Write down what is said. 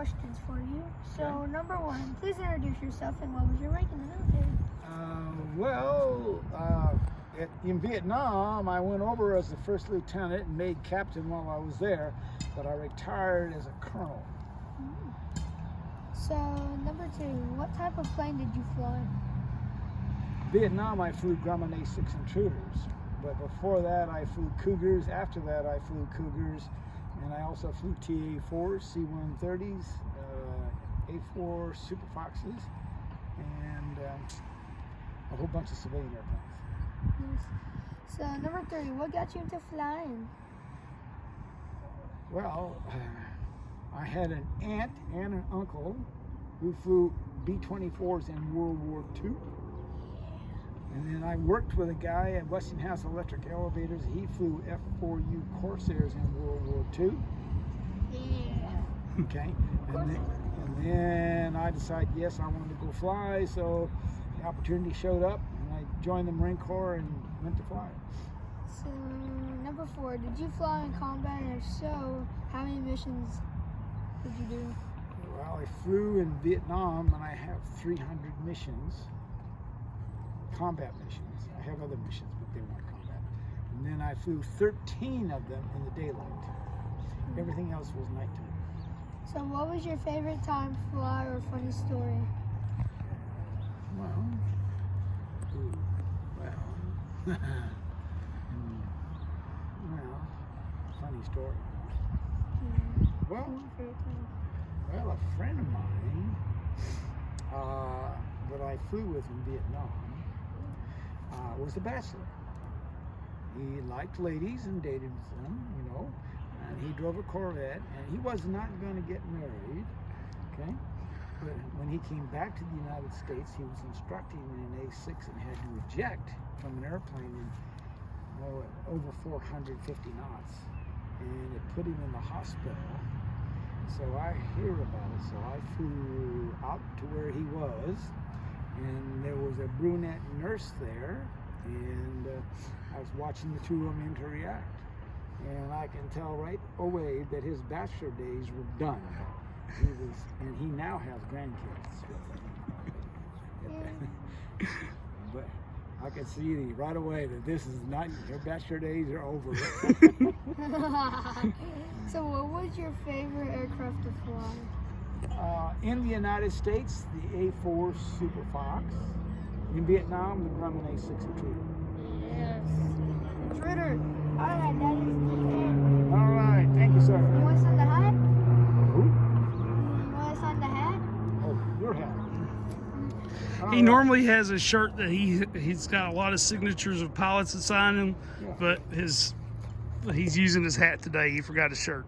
questions for you. So, Okay. number one, please introduce yourself and what was your rank in the military? In Vietnam, I went over as a first lieutenant and made captain while I was there, but I retired as a colonel. So, number two, what type of plane did you fly? Vietnam, I flew Grumman A-6 Intruders, but before that I flew Cougars. After that I flew Cougars, and I also flew TA-4s, C-130s, A-4 Super Foxes, and a whole bunch of civilian airplanes. Yes. So, number three, what got you into flying? Well, I had an aunt and an uncle who flew B-24s in World War II. And then I worked with a guy at Westinghouse Electric Elevators. He flew F-4U Corsairs in World War II. Yeah. Okay. And then I decided, yes, I wanted to go fly. So the opportunity showed up, and I joined the Marine Corps and went to fly. So, number four, did you fly in combat? And if so, how many missions did you do? Well, I flew in Vietnam, and I have 300 missions, combat missions. I have other missions, but they weren't combat. And then I flew 13 of them in the daylight. Everything else was nighttime. So, what was your favorite time fly or funny story? Well, funny story. Well, a friend of mine that I flew with in Vietnam was a bachelor. He liked ladies and dated them, and he drove a Corvette, and he was not going to get married, okay? But when he came back to the United States, he was instructing in an A-6 and had to eject from an airplane in over 450 knots, and it put him in the hospital. So I hear about it, so I flew out to where he was, and there was a brunette nurse there, and I was watching the two of them interact, and I can tell right away that his bachelor days were done. And he now has grandkids with him. But I can see right away that this is not, your bachelor days are over. So, what was your favorite aircraft to fly? In the United States, the A-4 Super Fox. In Vietnam, the Grumman A-6 Intruder. Yes. Intruder. All right, Daddy. All right, thank you, sir. You want to sign the hat? Who? You want to sign the hat? Oh, your hat. He normally has a shirt that he's got a lot of signatures of pilots that sign him, but he's using his hat today. He forgot his shirt.